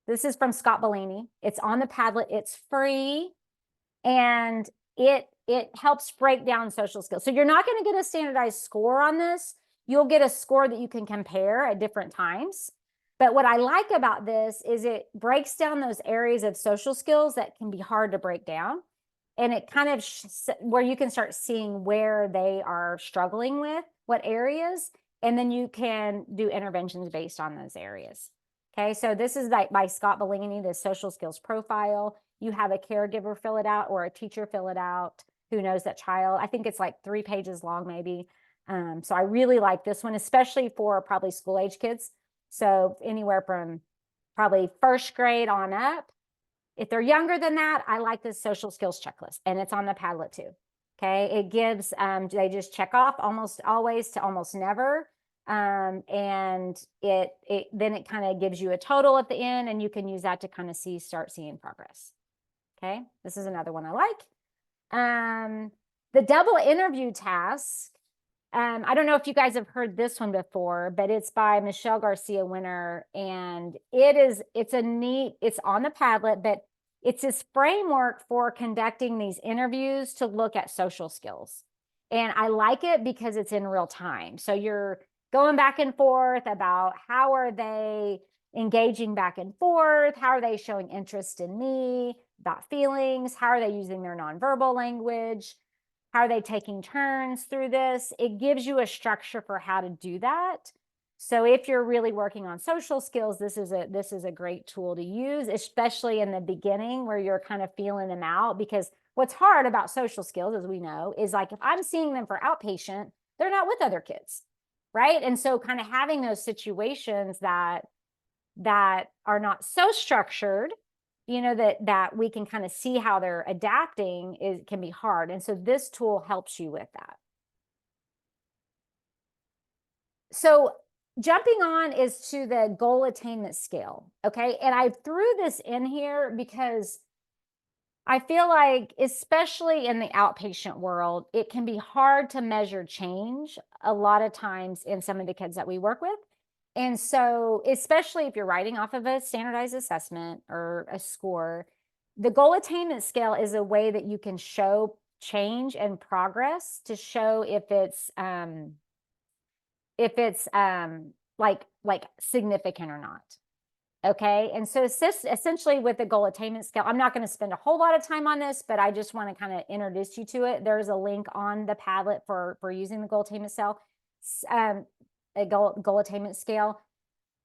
This is from Scott Bellini. It's on the Padlet. It's free, and it helps break down social skills. So you're not going to get a standardized score on this. You'll get a score that you can compare at different times. But what I like about this is it breaks down those areas of social skills that can be hard to break down. And it kind of where you can start seeing where they are struggling with, what areas, and then you can do interventions based on those areas. Okay, so this is by Scott Bellini, the social skills profile. You have a caregiver fill it out or a teacher fill it out who knows that child. I think it's like 3 pages long, maybe. So I really like this one, especially for probably school age kids. So anywhere from probably 1st grade on up. If they're younger than that, I like this social skills checklist, and it's on the Padlet too. Okay, it gives, they just check off almost always to almost never. And then it kind of gives you a total at the end, and you can use that to kind of start seeing progress. Okay, this is another one I like. The double interview task I don't know if you guys have heard this one before, but it's by Michelle Garcia Winner, and it's on the Padlet, but it's this framework for conducting these interviews to look at social skills. And I like it because it's in real time. So you're going back and forth about how are they engaging back and forth? How are they showing interest in me, about feelings? How are they using their nonverbal language? How are they taking turns through this? It gives you a structure for how to do that. So if you're really working on social skills, this is a great tool to use, especially in the beginning where you're kind of feeling them out. Because what's hard about social skills, as we know, is like if I'm seeing them for outpatient, they're not with other kids, right? And so kind of having those situations that are not so structured, you know, that we can kind of see how they're adapting can be hard. And so this tool helps you with that. So jumping on is to the goal attainment scale. Okay. And I threw this in here because I feel like, especially in the outpatient world, it can be hard to measure change a lot of times in some of the kids that we work with. And so, especially if you're writing off of a standardized assessment or a score, the goal attainment scale is a way that you can show change and progress to show if it's like significant or not. Okay. And so essentially with the goal attainment scale, I'm not going to spend a whole lot of time on this, but I just want to kind of introduce you to it. There's a link on the Padlet for using the goal attainment scale, a goal attainment scale.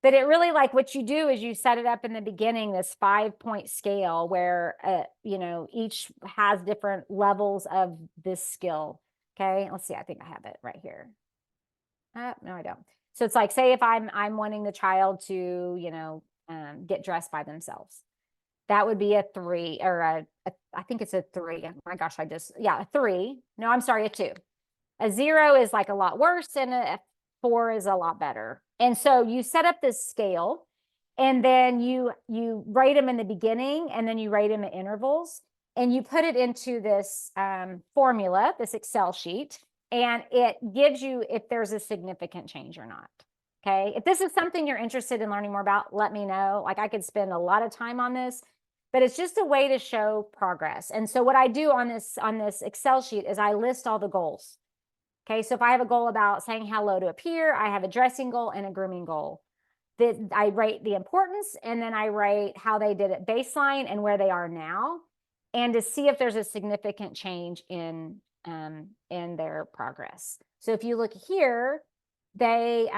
But it really, like, what you do is you set it up in the beginning, this 5-point scale where, you know, each has different levels of this skill. Okay. Let's see. I think I have it right here. No, I don't. So it's like, say if I'm wanting the child to, you know, get dressed by themselves. That would be a 3, or I think it's a 3. Oh my gosh, a 3. No, I'm sorry, a 2. A 0 is like a lot worse, and a 4 is a lot better. And so you set up this scale, and then you rate them in the beginning, and then you rate them at intervals, and you put it into this formula, this Excel sheet, and it gives you if there's a significant change or not. Okay. If this is something you're interested in learning more about, let me know. Like, I could spend a lot of time on this, but it's just a way to show progress. And so what I do on this Excel sheet is I list all the goals. Okay. So if I have a goal about saying hello to a peer, I have a dressing goal and a grooming goal. That I rate the importance, and then I rate how they did at baseline and where they are now, and to see if there's a significant change in their progress. So if you look here, their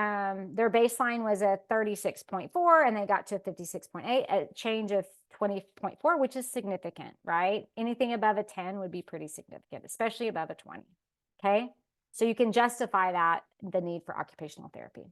baseline was a 36.4 and they got to 56.8, a change of 20.4, which is significant, right? Anything above a 10 would be pretty significant, especially above a 20. Okay. So you can justify that, the need for occupational therapy.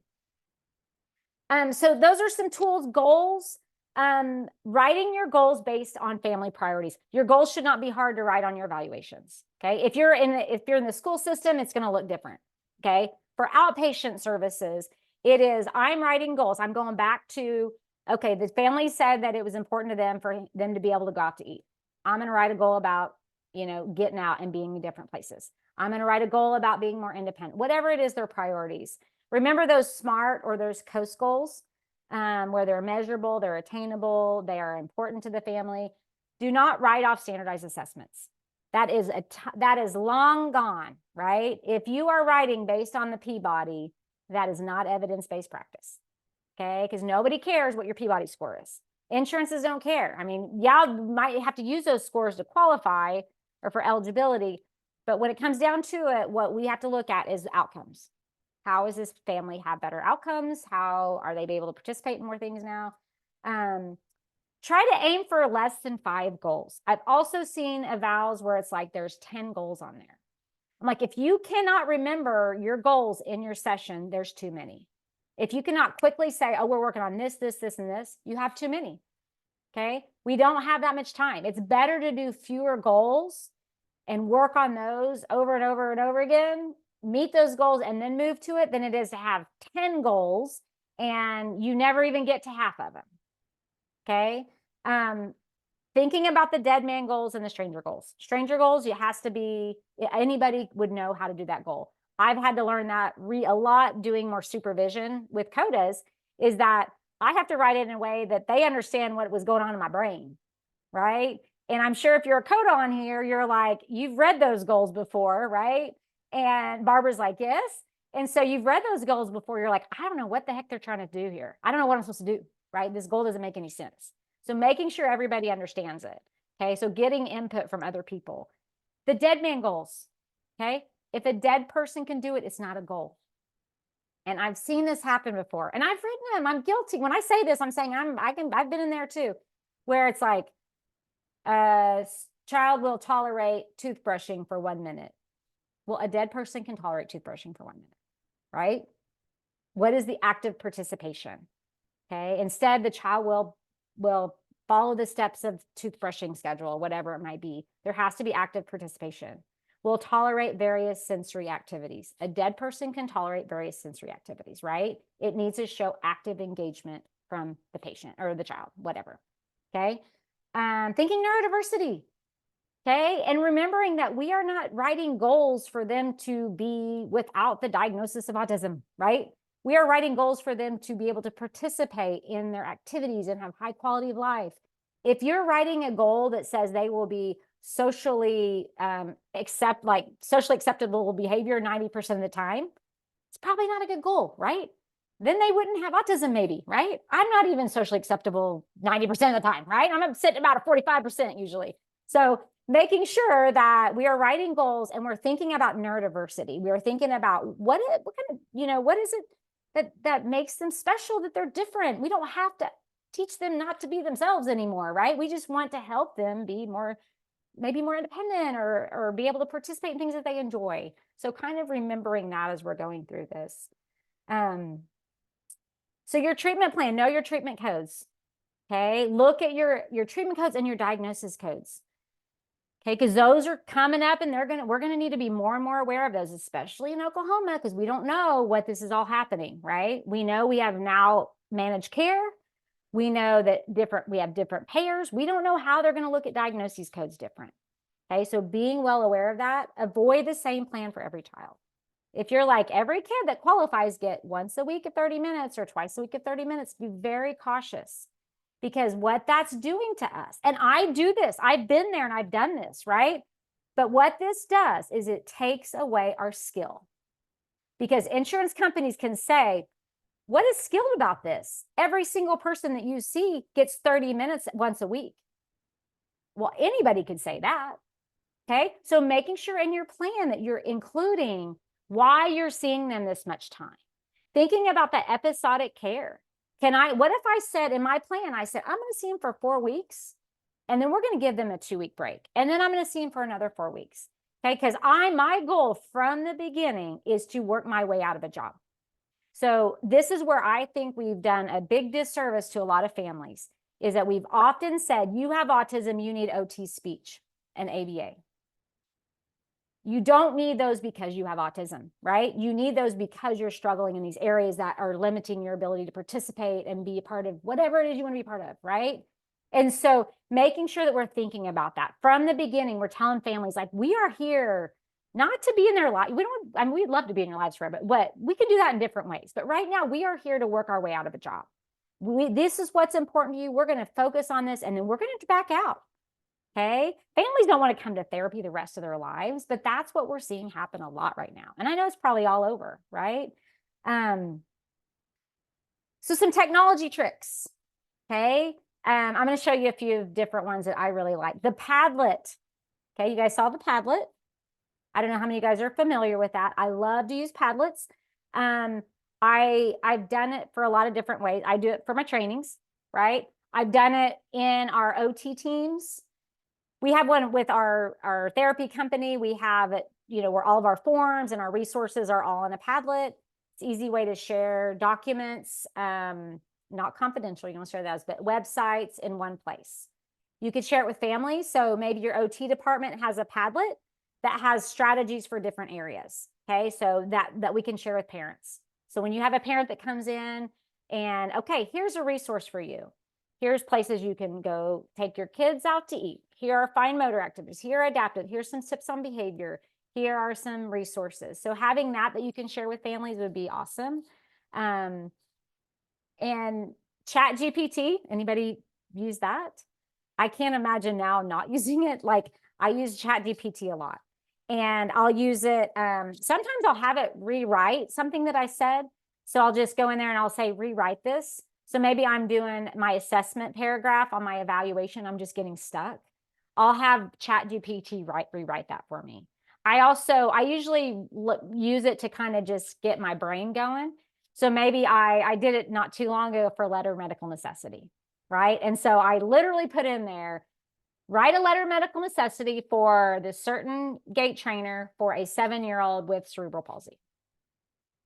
So those are some tools. Goals, writing your goals based on family priorities. Your goals should not be hard to write on your evaluations. Okay. If you're in the school system, it's going to look different. Okay. For outpatient services, it is, I'm writing goals. I'm going back to, okay, the family said that it was important to them for them to be able to go out to eat. I'm going to write a goal about, you know, getting out and being in different places. I'm going to write a goal about being more independent, whatever it is, their priorities. Remember those SMART or those COAST goals, where they're measurable, they're attainable, they are important to the family. Do not write off standardized assessments. That is long gone, right? If you are writing based on the Peabody, that is not evidence-based practice, okay? Because nobody cares what your Peabody score is. Insurances don't care. I mean, y'all might have to use those scores to qualify or for eligibility, but when it comes down to it, what we have to look at is outcomes. How is this family have better outcomes? How are they able to participate in more things now? Try to aim for less than 5 goals. I've also seen evals where it's like there's 10 goals on there. I'm like, if you cannot remember your goals in your session, there's too many. If you cannot quickly say, oh, we're working on this, this, this, and this, you have too many. Okay. We don't have that much time. It's better to do fewer goals and work on those over and over and over again, meet those goals, and then move to it, than it is to have 10 goals and you never even get to half of them. Okay. Thinking about the dead man goals and the stranger goals. Stranger goals, it has to be, anybody would know how to do that goal. I've had to learn that a lot doing more supervision with CODAs, is that I have to write it in a way that they understand what was going on in my brain, right? And I'm sure if you're a CODA on here, you're like, you've read those goals before, right? And Barbara's like, yes. And so you've read those goals before. You're like, I don't know what the heck they're trying to do here. I don't know what I'm supposed to do, right? This goal doesn't make any sense. So making sure everybody understands it. Okay. So getting input from other people. The dead man goals. Okay. If a dead person can do it, it's not a goal. And I've seen this happen before, and I've written them. I'm guilty. When I say this, I'm saying I've been in there too, where it's like, a child will tolerate toothbrushing for 1 minute. Well, a dead person can tolerate toothbrushing for 1 minute, right? What is the active participation? Okay. Instead, the child will follow the steps of toothbrushing schedule, whatever it might be. There has to be active participation. Will tolerate various sensory activities. A dead person can tolerate various sensory activities, right? It needs to show active engagement from the patient or the child, whatever. Okay. Thinking neurodiversity. Okay. And remembering that we are not writing goals for them to be without the diagnosis of autism, right? We are writing goals for them to be able to participate in their activities and have high quality of life. If you're writing a goal that says they will be socially socially acceptable behavior 90% of the time, it's probably not a good goal, right? Then they wouldn't have autism, maybe, right? I'm not even socially acceptable 90% of the time, right? I'm sitting about a 45% usually. So making sure that we are writing goals and we're thinking about neurodiversity. We are thinking about what is it that makes them special, that they're different. We don't have to teach them not to be themselves anymore, right? We just want to help them be maybe more independent or be able to participate in things that they enjoy. So kind of remembering that as we're going through this. So your treatment plan, know your treatment codes. Okay, look at your treatment codes and your diagnosis codes. Okay, because those are coming up, and we're gonna need to be more and more aware of those, especially in Oklahoma, because we don't know what this is all happening, right? We know we have now managed care. We know that we have different payers. We don't know how they're going to look at diagnoses codes different. Okay, so being well aware of that, avoid the same plan for every child. If you're like, every kid that qualifies get once a week at 30 minutes or twice a week at 30 minutes, be very cautious, because what that's doing to us, and I do this, I've been there and I've done this, right? But what this does is it takes away our skill, because insurance companies can say, what is skilled about this? Every single person that you see gets 30 minutes once a week. Well, anybody could say that. Okay. So making sure in your plan that you're including why you're seeing them this much time. Thinking about the episodic care. What if I said in my plan, I said, I'm going to see them for 4 weeks, and then we're going to give them a 2-week break. And then I'm going to see them for another 4 weeks. Okay. Because my goal from the beginning is to work my way out of a job. So this is where I think we've done a big disservice to a lot of families, is that we've often said, you have autism, you need OT speech and ABA. You don't need those because you have autism, right? You need those because you're struggling in these areas that are limiting your ability to participate and be a part of whatever it is you want to be part of, right? And so making sure that we're thinking about that from the beginning. We're telling families, like, we are here not to be in their life. We'd love to be in your lives forever, but we can do that in different ways. But right now we are here to work our way out of a job. This is what's important to you. We're going to focus on this, and then we're going to back out. Okay. Families don't want to come to therapy the rest of their lives, but that's what we're seeing happen a lot right now. And I know it's probably all over, right? So some technology tricks. Okay. I'm going to show you a few different ones that I really like. The Padlet. Okay. You guys saw the Padlet. I don't know how many of you guys are familiar with that. I love to use Padlets. I've done it for a lot of different ways. I do it for my trainings, right? I've done it in our OT teams. We have one with our therapy company. We have it, where all of our forms and our resources are all in a Padlet. It's an easy way to share documents, not confidential, you don't share those, but websites in one place. You could share it with families. So maybe your OT department has a Padlet that has strategies for different areas. Okay, so that we can share with parents. So when you have a parent that comes in and, okay, here's a resource for you. Here's places you can go take your kids out to eat. Here are fine motor activities. Here are adaptive. Here's some tips on behavior. here are some resources. So having that you can share with families would be awesome. And Chat GPT, anybody use that? I can't imagine now not using it. Like I use Chat GPT a lot, and I'll use it. Sometimes I'll have it rewrite something that I said. So I'll just go in there and I'll say, rewrite this. So maybe I'm doing my assessment paragraph on my evaluation. I'm just getting stuck. I'll have Chat GPT rewrite that for me. I usually use it to kind of just get my brain going. So maybe I did it not too long ago for letter of medical necessity, right? And so I literally put in there, write a letter of medical necessity for this certain gait trainer for a 7-year-old with cerebral palsy.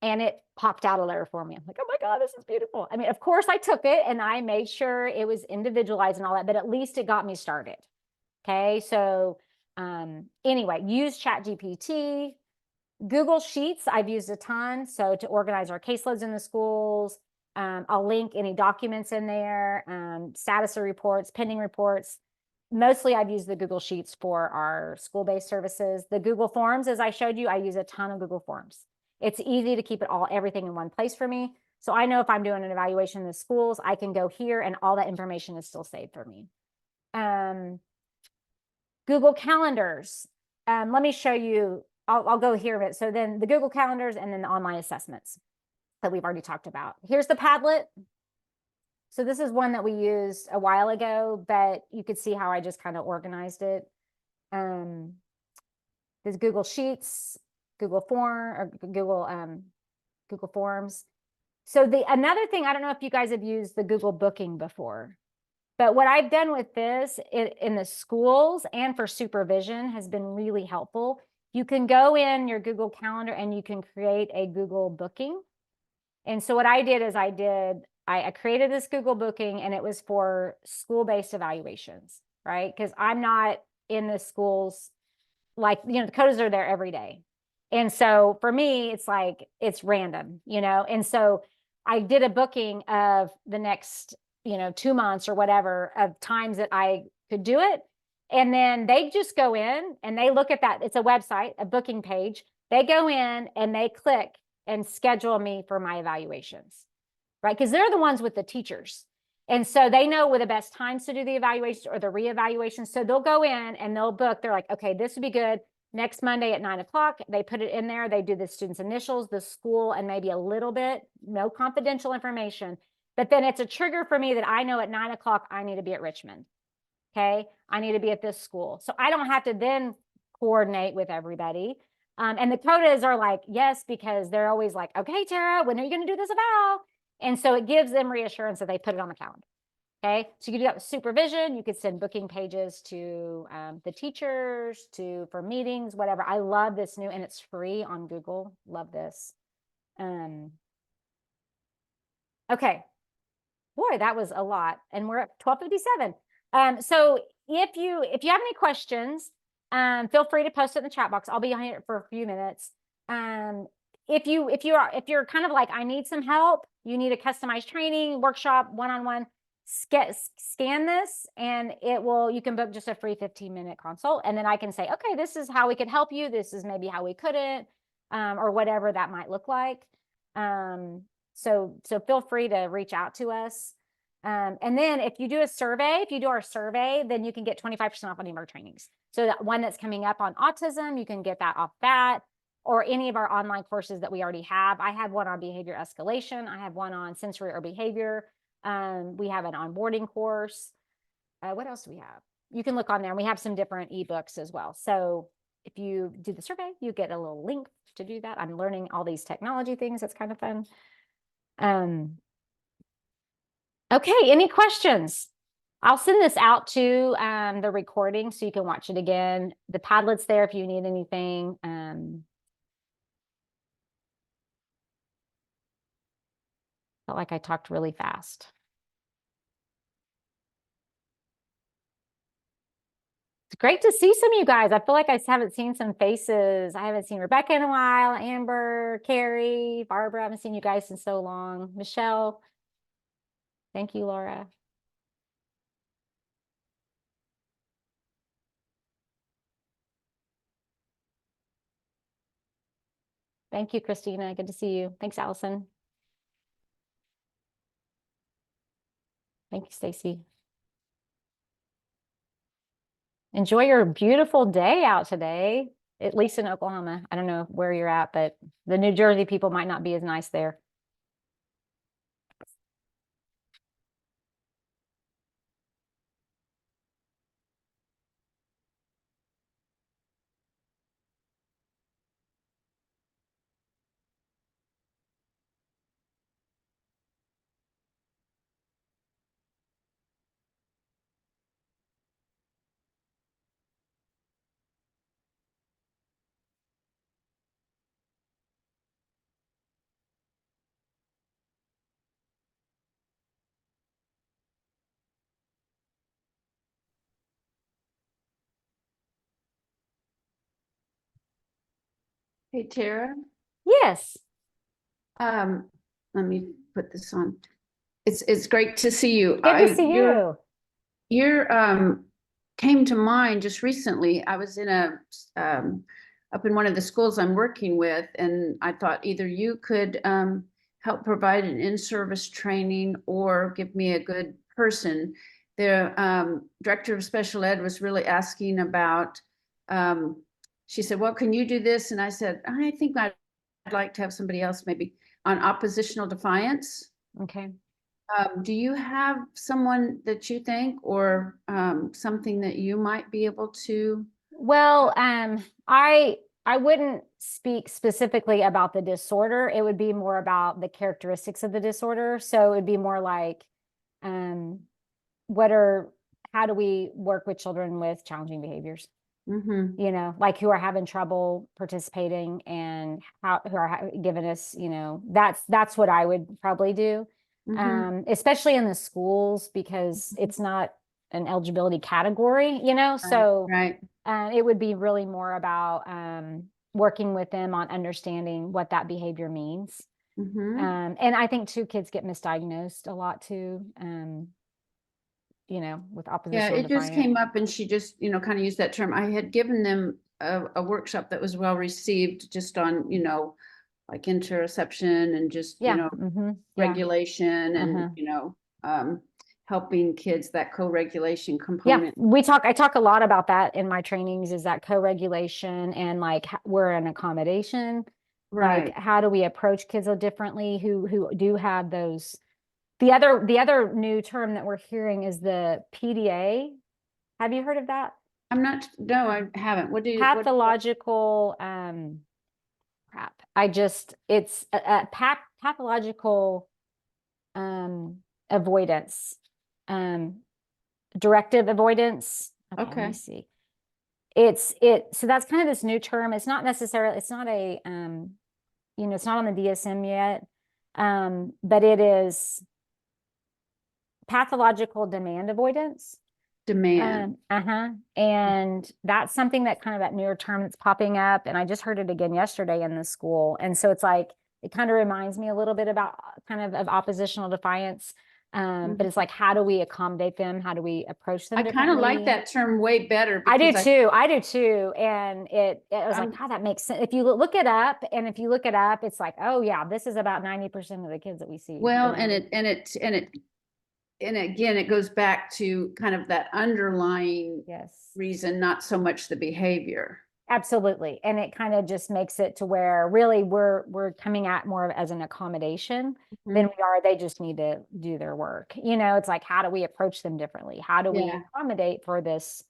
And it popped out a letter for me. I'm like, oh my God, this is beautiful. I mean, of course I took it and I made sure it was individualized and all that, but at least it got me started. Okay, so anyway, use Chat GPT. Google Sheets, I've used a ton. So to organize our caseloads in the schools, I'll link any documents in there, status of reports, pending reports. Mostly I've used the Google Sheets for our school-based services. The Google Forms, as I showed you, I use a ton of Google Forms. It's easy to keep everything in one place for me. So I know if I'm doing an evaluation in the schools, I can go here and all that information is still saved for me. Google Calendars. Let me show you. I'll go here a bit. So then the Google Calendars and then the online assessments that we've already talked about. Here's the Padlet. So this is one that we used a while ago, but you could see how I just kind of organized it. There's Google Sheets, Google Forms. So another thing, I don't know if you guys have used the Google Booking before. But what I've done with this in the schools and for supervision has been really helpful. You can go in your Google Calendar and you can create a Google Booking. And so what I did is I created this Google Booking, and it was for school-based evaluations, right? Because I'm not in the schools, like, the codas are there every day. And so for me, it's like, it's random, and so I did a booking of the next 2 months or whatever of times that I could do it. And then they just go in and they look at that. It's a website, a booking page. They go in and they click and schedule me for my evaluations, right? Because they're the ones with the teachers. And so they know where the best times to do the evaluations or the reevaluations. So they'll go in and they'll book. They're like, okay, this would be good. Next Monday at 9 o'clock, they put it in there. They do the student's initials, the school, and maybe a little bit, no confidential information. But then it's a trigger for me that I know at 9 o'clock, I need to be at Richmond. Okay. I need to be at this school. So I don't have to then coordinate with everybody. And the codas are like, yes, because they're always like, okay, Tara, when are you going to do this eval? And so it gives them reassurance that they put it on the calendar. Okay. So you can do that with supervision. You could send booking pages to the teachers, for meetings, whatever. I love this new, and it's free on Google. Love this. Okay. Boy, that was a lot. And we're at 12:57. So if you have any questions, feel free to post it in the chat box. I'll be on it for a few minutes. If you're kind of like, I need some help, you need a customized training, workshop, one-on-one, scan this, and you can book just a free 15-minute consult. And then I can say, okay, this is how we could help you. This is maybe how we couldn't, or whatever that might look like. So feel free to reach out to us. And then if you do our survey, then you can get 25% off any of our trainings. So that one that's coming up on autism, you can get that off that, or any of our online courses that we already have. I have one on behavior escalation. I have one on sensory or behavior. We have an onboarding course. What else do we have? You can look on there. We have some different ebooks as well. So if you do the survey, you get a little link to do that. I'm learning all these technology things. That's kind of fun. Okay, any questions? I'll send this out to the recording so you can watch it again. The Padlet's there if you need anything. Felt like I talked really fast. It's great to see some of you guys. I feel like I haven't seen some faces. I haven't seen Rebecca in a while, Amber, Carrie, Barbara. I haven't seen you guys in so long. Michelle. Thank you, Laura. Thank you, Christina. Good to see you. Thanks, Allison. Thank you, Stacy. Enjoy your beautiful day out today, at least in Oklahoma. I don't know where you're at, but the New Jersey people might not be as nice there.
Hey, Tara,
Yes.
let me put this on. It's great to see you.
Good to see you.
Your came to mind just recently. I was in up in one of the schools I'm working with, and I thought either you could help provide an in-service training or give me a good person. The director of special ed was really asking about, she said, well, can you do this? And I said, I think I'd like to have somebody else maybe on oppositional defiance.
Okay.
Do you have someone that you think, or something that you might be able to?
Well, I wouldn't speak specifically about the disorder. It would be more about the characteristics of the disorder. So it'd be more like, how do we work with children with challenging behaviors?
Mm-hmm.
You know, like who are having trouble participating and who are giving us, that's what I would probably do.
Mm-hmm.
Especially in the schools, because it's not an eligibility category, so
Right.
it would be really more about working with them on understanding what that behavior means.
Mm-hmm.
And I think too, kids get misdiagnosed a lot too, with
Yeah,
oppositional
it just
defiant.
came up, and she just, kind of used that term. I had given them a workshop that was well received, just on, like interoception and just,
Yeah. Mm-hmm. Yeah.
regulation and, helping kids, that co-regulation
Yeah,
component.
I talk a lot about that in my trainings, is that co-regulation and like we're an accommodation.
Right.
Like, how do we approach kids differently who do have those? The other new term that we're hearing is the PDA. Have you heard of that?
No, I haven't. What
Pathological, crap. It's a pathological avoidance, directive avoidance. Okay, let me see. So that's kind of this new term. It's not necessarily, it's not a, it's not on the DSM yet. But it is pathological demand avoidance.
demand?
And that's something that kind of that newer term that's popping up. And I just heard it again yesterday in the school. And so it's like, it kind of reminds me a little bit about kind of oppositional defiance. But it's like, how do we accommodate them? How do we approach them
I kind of like
differently?
that term way better.
I do
because
too. I do too. And it was like, God, that makes sense. If you look it up, it's like, oh yeah, this is about 90% of the kids that we see.
Well, and again, it goes back to kind of that underlying
Yes,
reason, not so much the behavior.
absolutely. And it kind of just makes it to where really we're coming at more as an accommodation than we are. They just need to do their work. It's like, how do we approach them differently? How do we
Yeah.
accommodate for this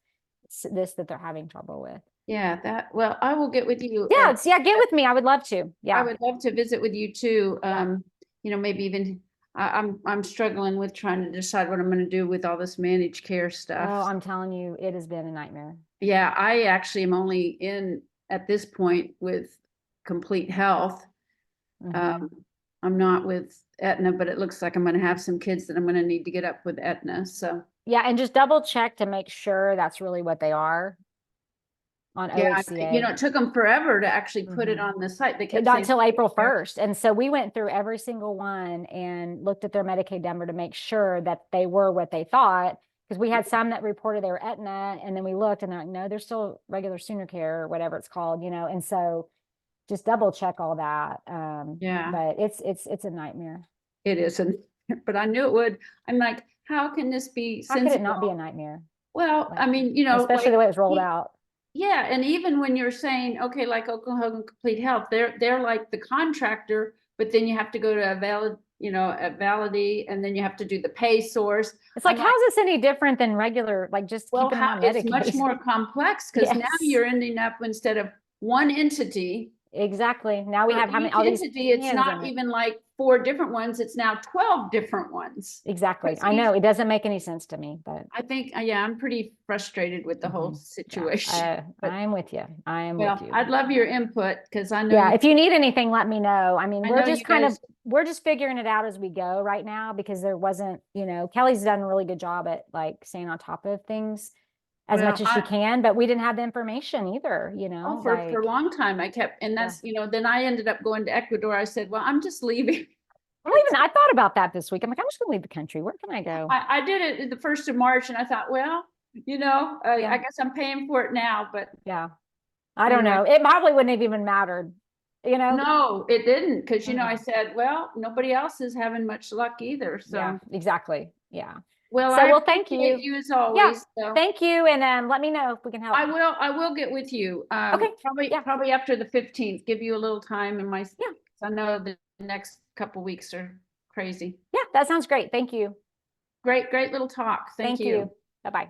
that they're having trouble with?
Yeah, well, I will get with you.
Yeah, get with me. I would love to. Yeah.
I would love to visit with you too.
Yeah.
Maybe even, I'm struggling with trying to decide what I'm going to do with all this managed care stuff.
Oh, I'm telling you, it has been a nightmare.
Yeah, I actually am only in at this point with Complete Health. I'm not with Aetna, but it looks like I'm going to have some kids that I'm going to need to get up with Aetna. So
yeah, and just double check to make sure that's really what they are on OHCA.
it took them forever to actually put it on the site. They kept
Not
saying
until April 1st. And so we went through every single one and looked at their Medicaid number to make sure that they were what they thought. Because we had some that reported they were Aetna, and then we looked and they're like, no, they're still regular Sooner Care or whatever it's called, and so just double check all that.
Yeah.
But it's a nightmare.
It isn't, but I knew it would. I'm like, how can this be
How could it not be a
sensible?
nightmare?
Well,
Like,
I mean, you know,
especially
like,
the way it was rolled
e-
out.
Yeah, and even when you're saying, okay, like Oklahoma Complete Health, they're like the contractor, but then you have to go to a valid, you know, a validity, and then you have to do the pay source.
It's like,
I'm
how is this any different than regular, like just
well,
keeping them
how,
on
it's much
medication?
more complex because now
Yes.
you're ending up instead of one entity.
Exactly. Now we
for
have how many,
each
all these
entity, it's
hands
not
in it.
even like 4 different ones, it's now 12 different ones.
Exactly.
Because
I know
each-
it doesn't make any sense to me, but
I think, yeah, I'm pretty frustrated with the whole
Mhm.
situation. But,
I'm with you. I am
well,
with you.
I'd love your input because I know.
Yeah, if you need anything, let me know. I mean,
I
we're
know
just
you
kind of,
guys-
we're just figuring it out as we go right now because there wasn't, you know, Kelly's done a really good job at like staying on top of things as
Well,
much as she can, but we didn't have the information either, you know,
for
like,
a long time I kept, and that's, you know, then I ended up going to Ecuador. I said, well, I'm just leaving.
I thought about that this week. I'm like, I'm just gonna leave the country. Where can I go?
I did it the 1st of March and I thought, well, you know,
Yeah.
I guess I'm paying for it now, but
Yeah. I don't
Anyway.
know. It probably wouldn't have even mattered, you know?
no, it didn't. Because, you know, I
Mm.
said, well, nobody else is having much luck either. So,
Yeah, exactly. Yeah.
well,
So,
I
well, thank
appreciate
you.
you as always. So.
Thank you. And let me know if we can help.
I will get with you.
Okay, yeah.
Probably after the 15th, give you a little time in my,
Yeah.
I know the next couple weeks are crazy.
Yeah, that sounds great. Thank you.
Great little talk. Thank you.
Bye-bye.